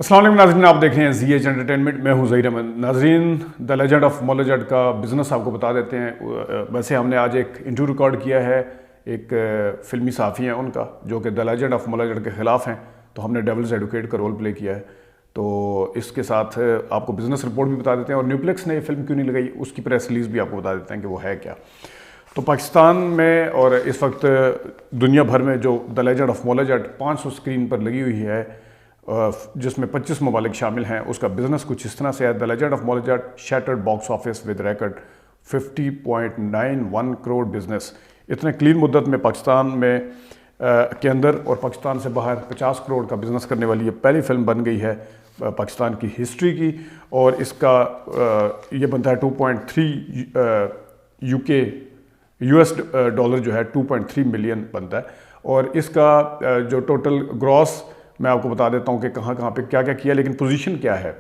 अस्सलाम वालेकुम नाज़रीन, आप देख रहे हैं ZH एंटरटेनमेंट। मैं हूं ज़हीर अहमद। नाज़रीन, द लेजेंड ऑफ मौला जट का बिज़नेस आपको बता देते हैं। वैसे हमने आज एक इंटरव्यू रिकॉर्ड किया है एक फ़िल्मी सहाफ़ी हैं उनका, जो कि द लेजेंड ऑफ मौला जट के ख़िलाफ़ हैं। तो हमने डेविल्स एडवोकेट का रोल प्ले किया है। तो इसके साथ आपको बिज़नेस रिपोर्ट भी बता देते हैं और न्यूप्लेक्स ने फ़िल्म क्यों नहीं लगाई उसकी प्रेस रिलीज़ भी आपको बता देते हैं कि वो है क्या। तो पाकिस्तान में और इस वक्त दुनिया भर में जो the legend of Maula Jatt 500 screen पर लगी हुई है, जिसमें 25 ममालिक शामिल हैं। उसका बिजनेस कुछ इस तरह से है। The legend of Maula Jatt shattered box office with record 50.91 crore business. इतने क्लीन मुद्दत में पाकिस्तान में के अंदर और पाकिस्तान से बाहर 50 करोड़ का बिजनेस करने वाली ये पहली फिल्म बन गई है पाकिस्तान की हिस्ट्री की। और इसका ये बनता है 2.3 US डॉलर जो है 2.3 मिलियन बनता है। और इसका जो टोटल ग्रॉस मैं आपको बता देता हूँ कि कहाँ कहाँ पे क्या क्या किया, लेकिन पोजीशन क्या है।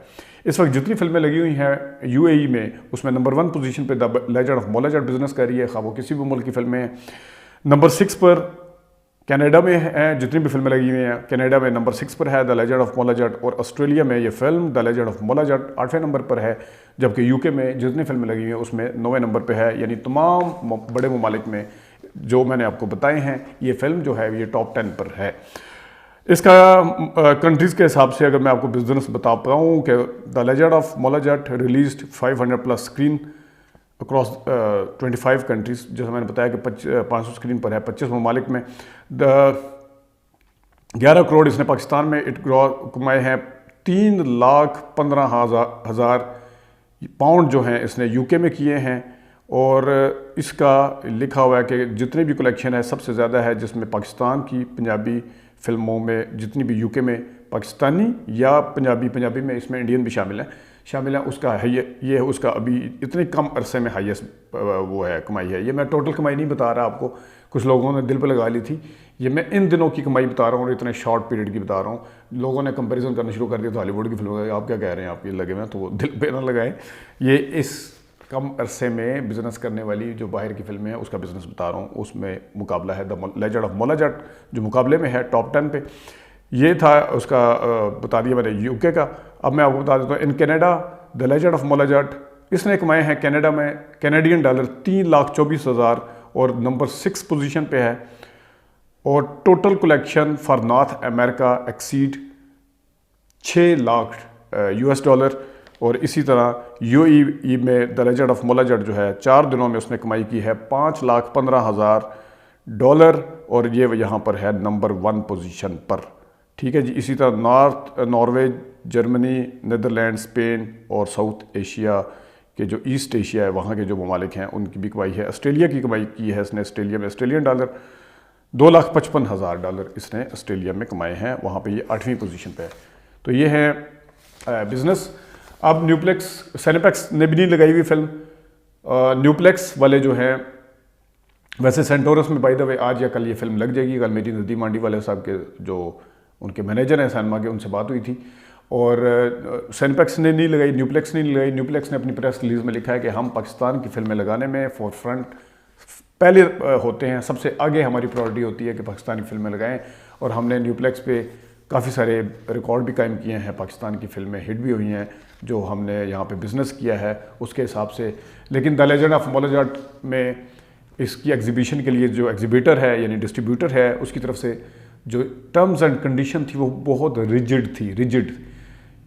इस वक्त जितनी फिल्में लगी हुई हैं UAE में, उसमें नंबर 1 पोजीशन पे the legend of Maula Jatt business कर रही है, खा वो किसी भी मुल्क की फिल्में हैं। नंबर 6 पर कनाडा में है, जितनी भी फिल्में लगी हुई हैं कनाडा में नंबर 6 पर है द लेजेंड ऑफ मौला जट। और ऑस्ट्रेलिया में ये film the legend of Maula Jatt 8वें number पर है, जबकि UK में जितनी फिल्में लगी हुई हैं उसमें 9वें नंबर पर है। यानी तमाम बड़े ममालिक में जो मैंने आपको बताए हैं, ये फिल्म जो है ये टॉप 10 पर है। इसका कंट्रीज़ के हिसाब से अगर मैं आपको बिजनेस बता पाऊँ कि the legend of Maula Jatt released 500+ screen across 25 countries. जैसे मैंने बताया कि 500 स्क्रीन पर है 25 ममालिक में। 11 करोड़ इसने पाकिस्तान में कमाए हैं। 3,15,000 पाउंड जो हैं इसने UK में किए हैं। और इसका लिखा हुआ है कि जितनी भी कलेक्शन है सबसे ज़्यादा है जिसमें पाकिस्तान की पंजाबी फिल्मों में जितनी भी UK में पाकिस्तानी या पंजाबी में, इसमें इंडियन भी शामिल है उसका है ये उसका अभी इतने कम अरसे में हाईएस्ट वो है कमाई है। ये मैं टोटल कमाई नहीं बता रहा आपको, कुछ लोगों ने दिल पे लगा ली थी। ये मैं इन दिनों की कमाई बता रहा हूँ और इतने शॉर्ट पीरियड की बता रहा हूँ। लोगों ने कंपैरिजन करना शुरू कर दिया तो हॉलीवुड की फिल्मों का, आप क्या कह रहे हैं, आप ये लगे हुए हैं, तो वो दिल पे ना लगाए। ये इस कम अरसे में बिज़नेस करने वाली जो बाहर की फिल्में हैं उसका बिज़नेस बता रहा हूँ। उसमें मुकाबला है द लेजेंड ऑफ मौला जट जो मुकाबले में है टॉप 10 पे। ये था उसका बता दिया मैंने UK का। अब मैं आपको बता देता हूँ in Canada the legend of Maula जट इसने कमाए हैं कनाडा में कैनेडियन डॉलर 3,24,000 और नंबर 6 पोजीशन पे है। और total collection for north America exceed 6 lakh US dollar. और इसी तरह UAE में द लेजेंड ऑफ मौला जट जो है 4 दिनों में उसने कमाई की है 5,15,000 डॉलर और ये यहाँ पर है नंबर 1 पोजीशन पर। ठीक है जी। इसी तरह नॉर्वे, जर्मनी, नीदरलैंड, स्पेन और साउथ एशिया के जो ईस्ट एशिया है वहाँ के जो ममालिक हैं उनकी भी कमाई है। ऑस्ट्रेलिया की कमाई की है इसने ऑस्ट्रेलिया में, ऑस्ट्रेलियन डॉलर 2,55,000 इसने ऑस्ट्रेलिया में कमाए हैं, वहाँ पे ये 8वीं पोजीशन पे है। तो ये है बिज़नेस। अब न्यूप्लेक्स सिनेप्लेक्स ने भी नहीं लगाई हुई फिल्म। न्यूप्लेक्स वाले जो हैं, वैसे सेंटोरस में बाय द वे आज या कल ये फिल्म लग जाएगी। कल मेरी नदी मांडी वाले साहब के जो उनके मैनेजर हैं सिनेमा के, उनसे बात हुई थी और सिनेप्लेक्स ने नहीं लगाई, न्यूप्लेक्स ने नहीं लगाई। न्यूप्लेक्स ने अपनी प्रेस रिलीज़ में लिखा है कि हम पाकिस्तान की फिल्में लगाने में फोरफ्रंट पहले होते हैं, सबसे आगे हमारी प्रायोरिटी होती है कि पाकिस्तानी फिल्में लगाएं। और हमने न्यूप्लेक्स पे काफ़ी सारे रिकॉर्ड भी कायम किए हैं, पाकिस्तान की फिल्में हिट भी हुई हैं जो हमने यहाँ पे बिज़नेस किया है उसके हिसाब से। लेकिन द लेजेंड ऑफ मौला जट में इसकी एग्जीबिशन के लिए जो एग्जीबिटर है यानी डिस्ट्रीब्यूटर है उसकी तरफ से जो टर्म्स एंड कंडीशन थी वो बहुत रिजिड।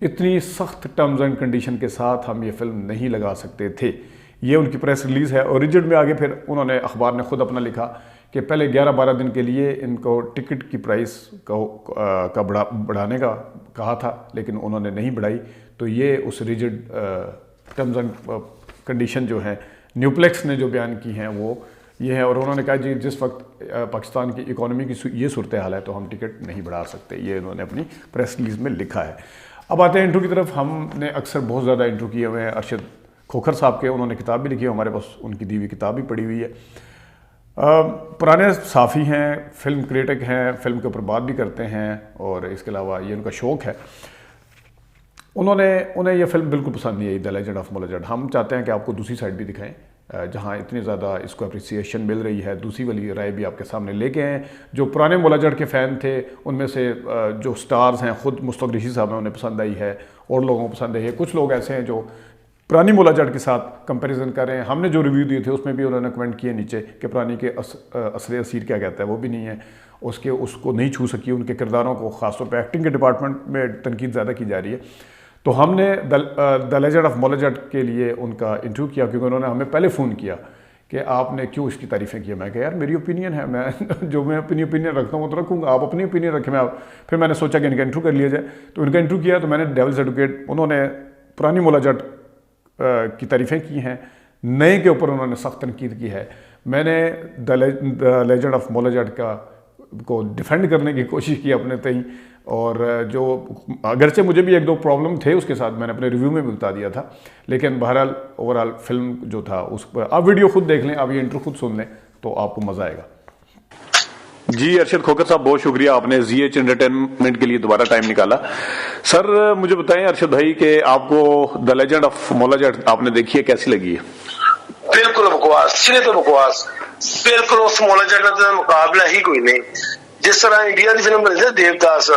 इतनी सख्त टर्म्स एंड कंडीशन के साथ हम ये फिल्म नहीं लगा सकते थे। ये उनकी प्रेस रिलीज़ है। और रिजिड में आगे फिर उन्होंने अखबार ने खुद अपना लिखा कि पहले 11-12 दिन के लिए इनको टिकट की प्राइस का बढ़ाने का कहा था, लेकिन उन्होंने नहीं बढ़ाई। तो ये उस रिजिड टर्म्स एंड कंडीशन जो है न्यूप्लेक्स ने जो बयान की हैं वो ये है। और उन्होंने कहा जी जिस वक्त पाकिस्तान की इकोनॉमी की ये सूरत हाल है तो हम टिकट नहीं बढ़ा सकते, ये इन्होंने अपनी प्रेस रिलीज़ में लिखा है। अब आते हैं इंटरव्यू की तरफ। हमने अक्सर बहुत ज़्यादा इंटरव्यू किए हुए हैं अरशद खोखर साहब के, उन्होंने किताब भी लिखी है, हमारे पास उनकी दी हुई किताब भी पड़ी हुई है। पुराने साफ़ी हैं, फिल्म क्रिटिक हैं, फिल्म के ऊपर बात भी करते हैं और इसके अलावा ये उनका शौक़ है। उन्हें ये फ़िल्म बिल्कुल पसंद नहीं I the legend of Maula जट। हम चाहते हैं कि आपको दूसरी साइड भी दिखाएं जहाँ इतनी ज़्यादा इसको अप्रिसिएशन मिल रही है। दूसरी वाली राय भी आपके सामने लेके आए हैं। जो पुराने मौला जट के फ़ैन थे उनमें से जो स्टार्स हैं, ख़ुद मुस्तफ़ा कुरैशी साहब हैं, उन्हें पसंद आई है और लोगों को पसंद आई है। कुछ लोग ऐसे हैं जो पुरानी मौला जट के साथ कंपैरिजन कर रहे हैं। हमने जो रिव्यू दिए थे उसमें भी उन्होंने कमेंट किए नीचे कि पुरानी के असर असीर क्या कहता है वो भी नहीं है, उसको नहीं छू सकी। उनके किरदारों को ख़ासतौर पर एक्टिंग के डिपार्टमेंट में तनकीद ज़्यादा की जा रही है। तो हमने द लेजेंड ऑफ मौला जट के लिए उनका इंटरव्यू किया, क्योंकि उन्होंने हमें पहले फ़ोन किया कि आपने क्यों इसकी तारीफ़ें की। मैं कहा यार मेरी ओपिनियन है, मैं जो मैं अपनी ओपिनियन रखता हूँ वो तो रखूँगा, आप अपनी ओपिनियन रखें। फिर मैंने सोचा कि इनका इंटरव्यू कर लिया जाए, तो इनका इंटरव्यू किया। तो मैंने डेविल्स एडवोकेट, उन्होंने पुरानी मौला जट की तारीफ़ें की हैं, नए के ऊपर उन्होंने सख्त तनकीद की है। मैंने द लेजेंड ऑफ मौला जट को डिफेंड करने की कोशिश की अपने तई, और जो अगरचे मुझे भी एक दो प्रॉब्लम थे उसके साथ, मैंने अपने रिव्यू में भी बता दिया था, लेकिन बहरहाल ओवरऑल फिल्म जो था उस पर आप वीडियो खुद देख लें, आप ये इंटरव्यू खुद सुन लें तो आपको मज़ा आएगा। जी अरशद खोकर साहब, बहुत शुक्रिया, आपने ZH एंटरटेनमेंट के लिए दोबारा टाइम निकाला। सर मुझे बताएं अरशद भाई कि आपको द लेजेंड ऑफ मौला जट आपने देखी है, कैसी लगी है? बिल्कुल बकवास, सिरे तो बकवास, बिल्कुल उस मौला जट का मुकाबला ही कोई नहीं। जिस तरह इंडिया की फिल्म बनी थी देवदास,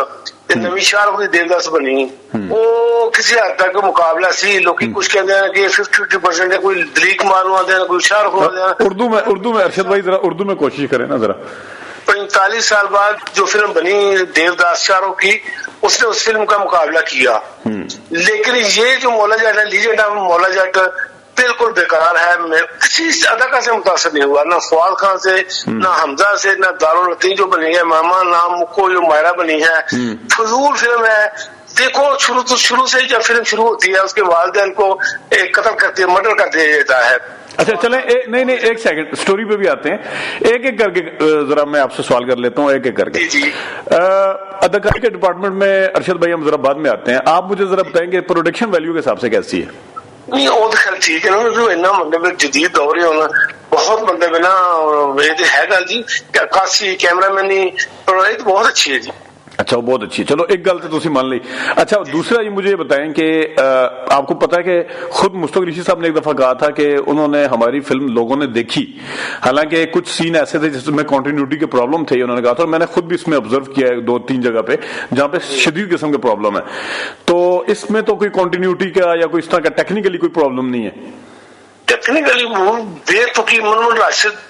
नवी शाहरुख की देवदास बनी, वो किसी हद तक मुकाबला सी। लोग कुछ कहते हैं कि 50-50% है, कोई दलीप कुमार आते हैं, कोई शाहरुख आते हैं। उर्दू में अरशद भाई जरा उर्दू में कोशिश करें ना जरा। 45 साल बाद जो फिल्म बनी देवदास शाहरुख की, उसने उस फिल्म का मुकाबला किया। लेकिन ये जो मौला जट है, लीजेंड ऑफ मौला जट, बिल्कुल बेकार है। मैं किसी अदाकार से मुतासर नहीं हुआ, ना फवाद खान से, ना हमजा से, ना दारुल लतीफ जो बनी है, मामा नाम मुक्को जो मायरा बनी है, फजूल फिल्म है। देखो शुरू से जब फिल्म शुरू होती है उसके वालिदैन को कत्ल करते, मर्डर कर दिया जाता है। अच्छा चलें, नहीं एक सेकंड, स्टोरी पे भी आते हैं, एक एक करके जरा मैं आपसे सवाल कर लेता हूँ, एक एक करके। जी अदाकारी के डिपार्टमेंट में अरशद भाई हम जरा बाद में आते हैं। आप मुझे जरा बताएंगे प्रोडक्शन वैल्यू के हिसाब से कैसी है? नहीं वो तो खैर ठीक है ना, जो इन्ना मतलब जदीद दौर है बहुत मतलब है ना, ये है गल जी, काशी कैमरामैनी बहुत अच्छी है जी। अच्छा वो बहुत अच्छी है, चलो एक गल तो तुसी मान ली। अच्छा दूसरा ये मुझे बताएं कि आपको पता है कि खुद मुस्तफ़ा कुरैशी साहब ने एक दफा कहा था कि उन्होंने हमारी फिल्म लोगों ने देखी, हालांकि कुछ सीन ऐसे थे जिसमें कंटिन्यूटी के प्रॉब्लम थे, उन्होंने कहा था, और मैंने खुद भी इसमें ऑब्जर्व किया है 2-3 जगह पे जहां पे शदीद किस्म के प्रॉब्लम है। तो इसमें तो कोई कंटिन्यूटी का या कोई इस तरह का टेक्निकली कोई प्रॉब्लम नहीं है? टेक्निकली वो बेतुकी मोहम्मद राशिद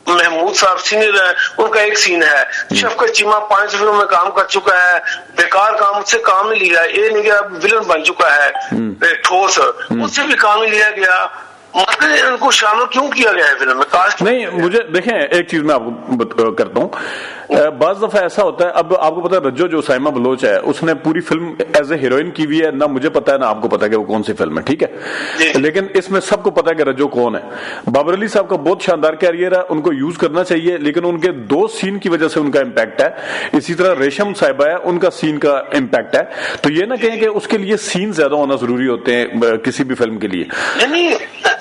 महमूद साहब सीनियर है, उनका एक सीन है, शफकत चीमा 5 फिल्मों में काम कर चुका है, बेकार काम, उससे काम नहीं लिया, ये नहीं गया विलन बन चुका है ठोस, उससे भी काम नहीं लिया गया। मतलब उनको शामिल क्यों किया गया है फिल्म में? कास्ट नहीं, मुझे देखें एक चीज मैं आपको करता हूँ, बाज दफा ऐसा होता है, अब आपको पता है रज्जो जो साइमा बलोच है उसने पूरी फिल्म एज ए हीरोइन की हुई है, ना मुझे पता है ना आपको पता है कि वो कौन सी फिल्म है, ठीक है, लेकिन इसमें सबको पता है कि रज्जो कौन है। बाबर अली साहब का बहुत शानदार कैरियर है, उनको यूज करना चाहिए, लेकिन उनके 2 सीन की वजह से उनका इम्पैक्ट है। इसी तरह रेशम साहिबा है, उनका सीन का इम्पैक्ट है। तो ये ना कहें कि उसके लिए सीन ज्यादा होना जरूरी होते हैं किसी भी फिल्म के लिए।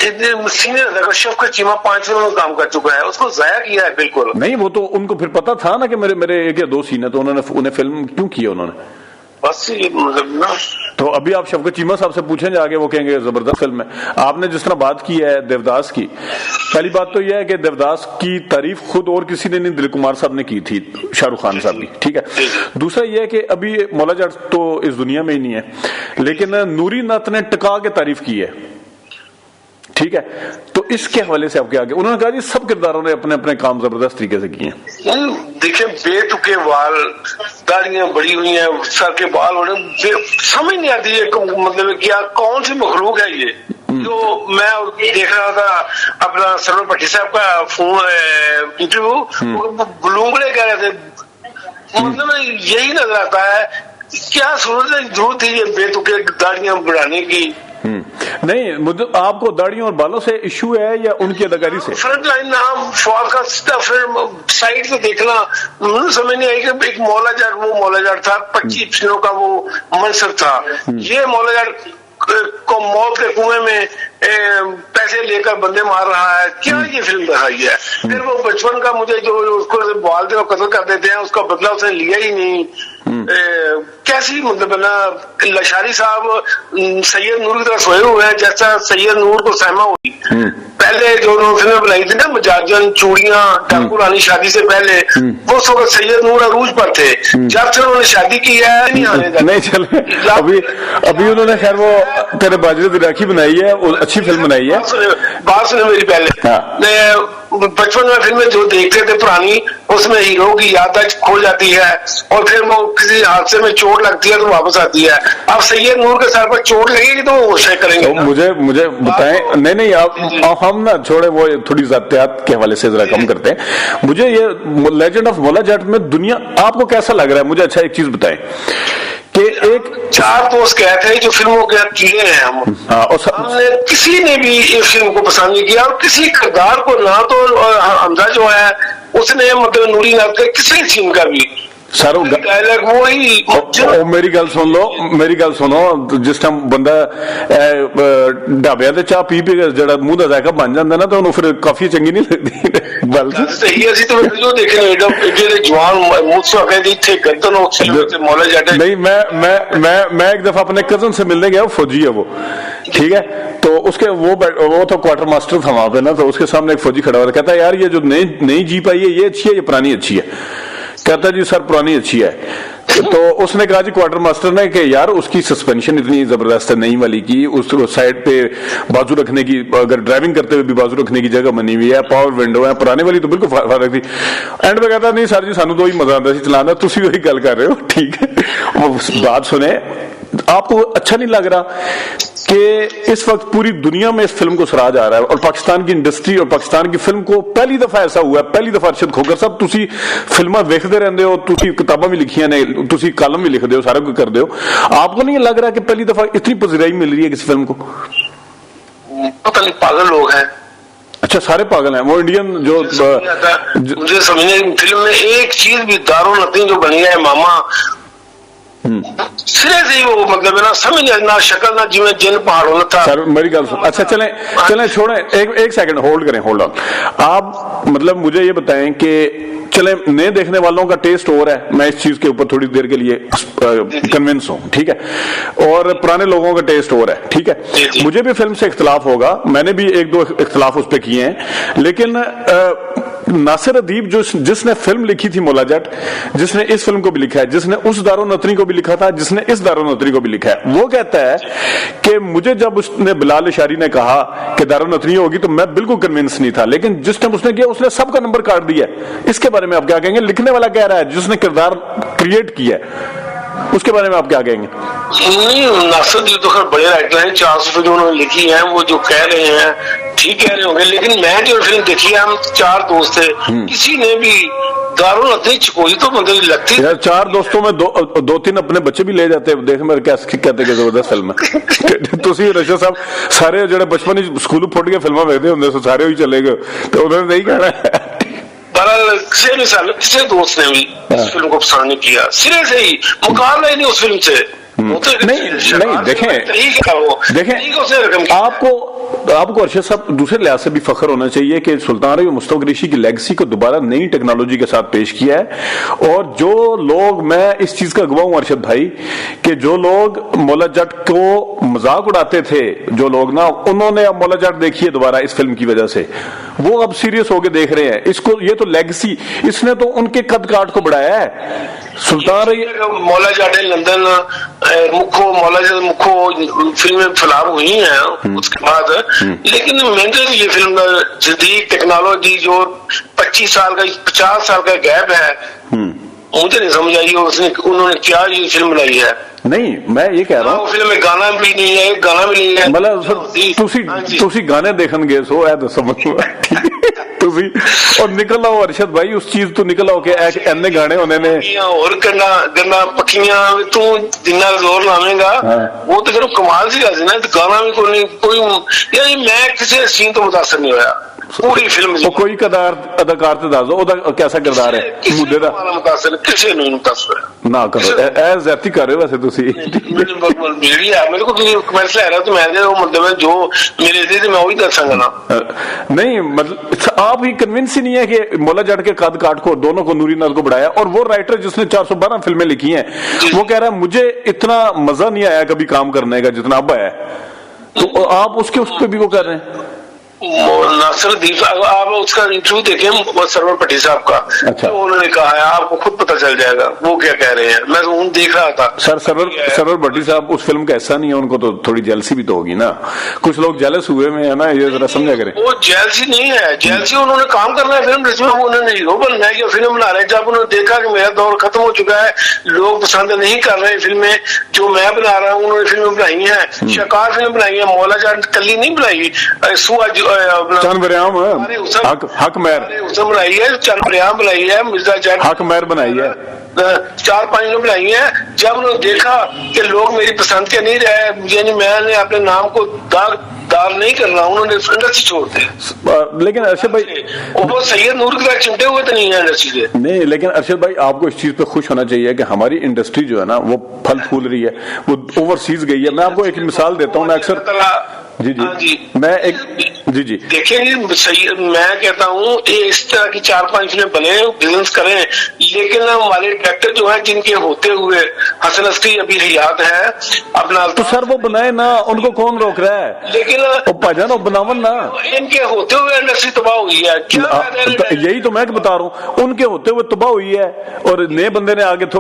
सीनियर शफकत चीमा 5 फिल्मों में काम कर चुका है, उसको जाया किया है बिल्कुल नहीं। वो तो उनको फिर पता था ना कि मेरे 1 या 2 सीन है, तो उन्हें फिल्म क्यों की उन्होंने? बस ये मतलब ना, तो अभी आप शफकत चीमा साहब से पूछेंगे आगे, वो कहेंगे जबरदस्त फिल्म है। आपने जिस तरह बात की है देवदास की, पहली बात तो यह है कि देवदास की तारीफ खुद और किसी ने नहीं, दिलीप कुमार साहब ने की थी, शाहरुख खान साहब की, ठीक है। दूसरा यह है कि अभी मौला जट तो इस दुनिया में ही नहीं है, लेकिन नूरी नत ने टिका के तारीफ की है, ठीक है। तो इसके हवाले से आपके आगे उन्होंने कहा जी सब किरदारों ने अपने अपने काम जबरदस्त तरीके से किए हैं। देखिए बेतुके बाल, दाढ़ियां बड़ी हुई हैं, सर के बाल हो रहे, समझ नहीं आती है मतलब क्या कौन सी मखलूक है ये। जो मैं देख रहा था अपना सरवर भट्टी साहब का फोन इंटरव्यू, बुलूंगड़े कह रहे थे, मतलब यही नजर आता है क्या जरूरत थी ये बेतुके दाढ़ियां बढ़ाने की। नहीं, मुझे आपको दाढ़ियों और बालों से इशू है या उनकी अदाकारी से? फ्रंट लाइन नाम फवाद का सीधा, फिर साइड से देखना मुझे समझ नहीं आई कि एक मौला जट, वो मौला जट था, 25 फिल्मों का वो मनसब था, ये मौला जट को मौत के कुएं में पैसे लेकर बंदे मार रहा है, क्या ये फिल्म दिखाई है। फिर वो बचपन का मुझे जो उसको बाल दे कत्ल कर देते हैं, उसका बदला उसने लिया ही नहीं। कैसी मतलब है ना, लशारी साहब सैयद नूर की तरह सोए हुए हैं, जैसा सैयद नूर को सहमा हुई। पहले जो उन्होंने फिल्में बनाई थी ना, मजाजन, चूड़ियां, ठाकुर रानी शादी से पहले, वो उस वक्त सैयद नूर अरूज पर थे। जब से उन्होंने शादी की है नहीं आने देते। नहीं चले, अभी उन्होंने खैर वो तेरे बाजरे दी राखी बनाई है, वो अच्छी फिल्म बनाई है। बात सुने मेरी पहले। हाँ। बचपन में फिल्में जो देखते थे पुरानी, उसमें हीरो की याददाश्त खो जाती है और फिर वो किसी हादसे में चोट लगती है तो वापस आती है। अब सैयद नूर के सर पर चोट लगेगी तो वो शेयर करेंगे। तो मुझे बताएं। नहीं आप हम ना छोड़े, वो थोड़ी ज़ातियात के हवाले से जरा कम करते हैं। मुझे ये लेजेंड ऑफ मौला जाट में दुनिया आपको कैसा लग रहा है? मुझे अच्छा एक चीज बताएं कि एक 4 दोस्त गए थे जो फिल्मों के किए हैं हम। हमने किसी ने भी इस फिल्म को पसंद नहीं किया और किसी किरदार को ना तो हमजा जो है उसने मतलब नूरी नाथ के किसी सीन का भी सर डायलॉग वही। मेरी गल सुनो, जिस टाइम बंदा ढाबिया ते चाह पी पी जरा मुंह का जायका बन जाता ना, तो उन्होंने फिर काफी चंगी नहीं लगती गल। सही असि तो जो देखने जवान मुंह से गए इथे गर्दन मौला जाट। नहीं, मैं एक दफा अपने कजन से मिलने गया, फौजी है वो, ठीक है। तो उसके वो तो क्वार्टर मास्टर था वहां पे ना, तो उसके सामने एक फौजी खड़ा हुआ, कहता है यार ये जो नई जीप आई है ये अच्छी है, ये पुरानी अच्छी है? कहता जी सर पुरानी अच्छी है। तो उसने कहा जी क्वार्टर मास्टर ने कि यार उसकी सस्पेंशन इतनी जबरदस्त है नई वाली की, उस साइड पे बाजू रखने की, अगर ड्राइविंग करते हुए भी बाजू रखने की जगह बनी हुई है, पावर विंडो है, पुराने वाली तो बिल्कुल फर्क थी। एंड में कहता नहीं सर जी सानू तो ही मजा आता चलाना, तुम वही गल कर रहे हो, ठीक है। वो बात सुने, आपको अच्छा नहीं लग रहा कि इस वक्त पूरी दुनिया में इस फिल्म को सराहा जा रहा है और पाकिस्तान की इंडस्ट्री और पाकिस्तान की फिल्म को पहली दफा ऐसा हुआ है, पहली दफा अरशद खोकर साहब तुसी फिल्मां वेखदे रहंदे हो, तुसी किताबां भी लिखियां ने, तुसी कॉलम भी लिखदे हो, सारा कुछ करदे हो, आपको नहीं लग रहा कि पहली दफा इतनी पज़िराई मिल रही है किसी फिल्म को? पता नहीं, पागल लोग हैं। अच्छा, सारे पागल हैं वो इंडियन जो मुझे समझने फिल्म में एक चीज भी दारुल नतीन जो बनी है मामा सिरे से ही वो मतलब है ना, समझ ना शक्ल ना जिम्मे जिन पहाड़ों में था। सर मेरी गल सुन, अच्छा चलें छोड़ें, एक सेकंड होल्ड करें, होल्ड ऑन। आप मतलब मुझे ये बताएं कि चले नए देखने वालों का टेस्ट और है, मैं इस चीज के ऊपर थोड़ी देर के लिए कन्विंस हूं, ठीक है, और पुराने लोगों का टेस्ट और है, ठीक है। मुझे भी फिल्म से इख्तलाफ होगा, मैंने भी 1-2 इख्तलाफ उस पर किए हैं, लेकिन नासिर अदीब जिसने फिल्म लिखी थी मौला जट, जिसने इस फिल्म को भी लिखा है, जिसने उस दारो नतरी को भी लिखा था, जिसने इस दारो नतरी को भी लिखा है, वो कहता है कि मुझे जब उसने बिलाल इशारी ने कहा कि दारो नतरी होगी तो मैं बिल्कुल कन्विंस नहीं था, लेकिन जिस टाइम उसने किया उसने सबका नंबर काट दिया। इसके बारे में आप क्या कहेंगे? लिखने वाला कह रहा है, जिसने किरदार क्रिएट किया है, उसके बारे में आप क्या कहेंगे? नहीं, नासिर जी तो खैर बड़े राइटर हैं, 400 जो उन्होंने लिखी है वो जो कह रहे हैं ठीक कह रहे होंगे, लेकिन मैं जो फिल्म देखी है, हम 4 दोस्त थे, किसी ने भी दारुल नतीन चकोई तो मतलब लगती यार। 4 दोस्तों में 2-3 अपने बच्चे भी ले जाते हैं, देख मेरे कैसे कहते कि जबरदस्त फिल्म है। तुसी रशद साहब सारे जो बचपन स्कूल फुट के फिल्मां वेखदे हुंदे सो सारे ही चले गए, तो उन्होंने नहीं कहना है। किसी दोस्त ने भी इस फिल्म को पसंद नहीं किया, सिरे से ही मुकाबला ही नहीं उस फिल्म से। नहीं देखें आपको अरशद साहब दूसरे लिहाज से भी फख्र होना चाहिए कि सुल्तान रही मुस्तफा कुरैशी की लेगेसी को दोबारा नई टेक्नोलॉजी के साथ पेश किया है। और जो लोग, मैं इस चीज का गवाह हूं अरशद भाई, कि जो लोग मौला जट को मजाक उड़ाते थे, जो लोग ना, उन्होंने अब मौला जट देखी है दोबारा इस फिल्म की वजह से, वो अब सीरियस होके देख रहे हैं इसको। ये तो लेगेसी, इसने तो उनके कद काट को बढ़ाया है। सुल्तान रही मौला जट लंदन मुखो मौला जट मुखो फिल्में फिलहाल हुई हैं उसके बाद, लेकिन मैंने ये फिल्म जदीद टेक्नोलॉजी जो 25 साल का 50 साल का गैप है, मुझे नहीं समझ आई उन्होंने क्या ये फिल्म बनाई है। नहीं, मैं ये कह रहा हूँ फिल्म में गाना भी नहीं है, गाना भी नहीं है, मतलब तुसी गाने देखन गए सो ऐ दसो और निकल आओ अरशद भाई, उस चीज तो निकल आओ कि ऐसे गाने होने ने और गन्ना पक्कियां तू जिन्ना जोर लावेगा वो तो फिर कमाल सी गल ना, गाना भी कोई यानी मैं किसी सीन तो मुतासर नहीं होया। पूरी फिल्म ਉਹ ਕੋਈ ਅਦਾਕਾਰ ਤੇ ਦੱਸ ਦੋ ਉਹਦਾ ਕਿਹਦਾ ਕਿਰਦਾਰ ਹੈ ਮੁੱਦੇ ਦਾ मुतासर किसी ने नहीं मुतासर ਨਾ ਕਰੋ ਇਹ ਜ਼ਿਆਦਤੀ ਕਰ ਰਹੇ ਹੋ ਵੈਸੇ ਤੁਸੀਂ मेरे को कमेंट्स ले रहा तो मैं वो मतलब जो मेरे थे मैं वही कर सकता ना नहीं मतलब आप ही कन्विंस ही नहीं है कि मौला जट के कद काट को दोनों को नूरी नाज को बढ़ाया और वो राइटर जिसने 412 फिल्में लिखी हैं वो कह रहा है मुझे इतना मजा नहीं आया कभी काम करने का जितना अब आया तो आप उसके उस पर भी वो कर रहे हैं नासिरुद्दीन आप उसका इंटरव्यू देखें सरवर पट्टी साहब का अच्छा। तो उन्होंने कहा है आपको खुद पता चल जाएगा वो क्या कह रहे हैं मैं तो देख रहा था सर सरवर भट्टी साहब उस फिल्म का ऐसा नहीं है उनको तो थोड़ी जेलसी भी तो होगी ना कुछ लोग जेलस हुए में है ना ये जरा समझा करें वो जेलसी नहीं है जेलसी उन्होंने काम करना है फिल्म जिसमें उन्होंने हीरो बनना है या फिल्म बना रहे हैं जब उन्होंने देखा कि मेरा दौर खत्म हो चुका है लोग पसंद नहीं कर रहे फिल्में जो मैं बना रहा हूँ उन्होंने फिल्म बनाई है शिकार फिल्म बनाई है मौला जाट कली नहीं बनाई सुआ चंद बरियाम हक मैर उसने बनाई है चंद बरियाम बनाई है मिर्जा जट हक मैर बनाई है 4-5 ने बनाई है जब उन्होंने देखा कि लोग मेरी पसंद के नहीं रहे यानी मैंने अपने नाम को दाग नहीं कर रहा उन्होंने इंडस्ट्री छोड़ दी लेकिन अरशद भाई वो सैयद नूर की तरह चिमटे हुए तो नहीं है इंडस्ट्री से नहीं लेकिन अरशद भाई आपको इस चीज पे खुश होना चाहिए कि हमारी इंडस्ट्री जो है ना वो फल फूल रही है वो ओवरसीज गई है मैं आपको एक मिसाल देता हूँ मैं अक्सर जी मैं एक जी देखिए मैं कहता हूँ इस तरह की 4-5 फिल्में बने बिजनेस करें लेकिन हमारे डायरेक्टर जो है जिनके होते हुए हसन अस्करी अभी हयात है अपना तो सर वो बनाए ना उनको कौन रोक रहा है लेकिन भाईजान बनावन ना इनके होते हुए इंडस्ट्री तबाह हुई है यही तो मैं बता रहा हूँ उनके होते हुए तबाह हुई है और नए बंदे ने आगे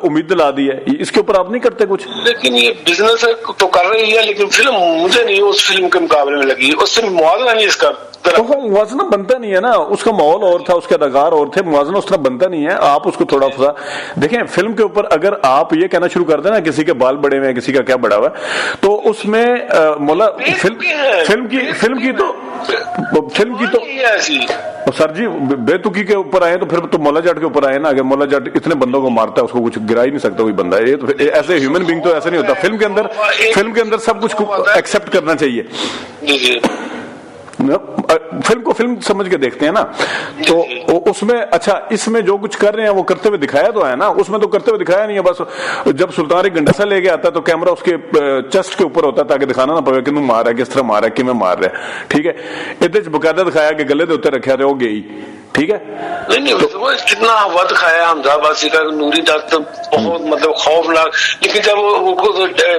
उम्मीद दिला दी है इसके ऊपर आप नहीं करते कुछ लेकिन ये बिजनेस तो कर रही है लेकिन फिल्म मुझे नहीं उस फिल्म के मुकाबले में लगी उससे मुआवजा नहीं इसका तो मुआवजा बनता नहीं है ना उसका माहौल और था उसके अदाकार और थे मुआवजा उस तरह बनता नहीं है आप उसको थोड़ा सा देखें फिल्म के ऊपर अगर आप ये कहना शुरू कर दें ना किसी के बाल बड़े हुए हैं किसी का क्या बड़ा हुआ है तो उसमें मौला फिल्म की तो सर जी बेतुकी के ऊपर आए तो फिर तो मौला जाट के ऊपर आए ना अगर मौला जाट इतने बंदों को मारता है उसको कुछ गिरा ही नहीं सकता कोई बंदा ये तो ऐसे ह्यूमन बीइंग तो ऐसे नहीं होता फिल्म के अंदर सब कुछ एक्सेप्ट करना चाहिए फिल्म को फिल्म समझ के देखते हैं ना तो उसमें अच्छा इसमें जो कुछ कर रहे हैं वो करते हुए दिखाया तो है ना उसमें तो करते हुए दिखाया नहीं है बस जब सुल्तान एक गंडासा लेके आता तो कैमरा उसके चेस्ट के ऊपर होता ताकि दिखाना ना पवे कि मार रहा है किस तरह मार रहा है कि मैं मार रहा है ठीक है इधर बकायदा दिखाया कि गले के उत्ते रखा हो गई ठीक है नहीं तो कितना हवा दिखाया हमदाबाद का नूरी दत्त बहुत मतलब खौफनाक लेकिन जब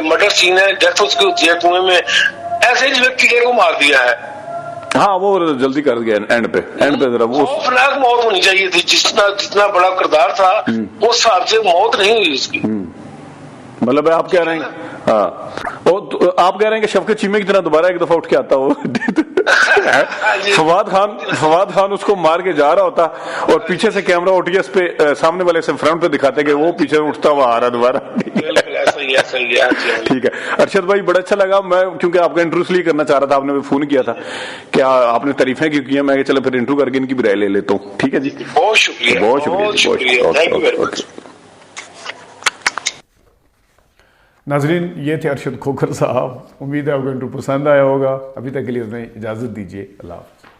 मर्डर सीन है डेथ उसकी होती है कुएं में ऐसे ही व्यक्ति को मार दिया है हाँ वो जल्दी कर गया एंड पे जरा वो खौफनाक मौत होनी चाहिए थी जितना बड़ा किरदार था उस हिसाब से मौत नहीं हुई उसकी मतलब आप कह रहे हैं हाँ तो आप कह रहे हैं कि शफकत चीमे की तरह दोबारा एक दफा उठ के आता हो फवाद खान उसको मार के जा रहा होता और पीछे से कैमरा ओटीएस पे सामने वाले से फ्रंट पे दिखाते कि वो पीछे उठता हुआ आ रहा दोबारा ठीक है अरशद भाई बड़ा अच्छा लगा मैं क्योंकि आपका इंटरव्यू इसलिए करना चाह रहा था आपने फोन किया था कि आपने तारीफें क्यों की मैं चलो फिर इंटरव्यू करके इनकी भी राय ले लेता हूँ ठीक है जी बहुत शुक्रिया नाजरीन ये थे अरशद खोखर साहब उम्मीद है आपको इंटरव्यू पसंद आया होगा अभी तक के लिए इजाज़त दीजिए अल्लाह हाफ़िज़।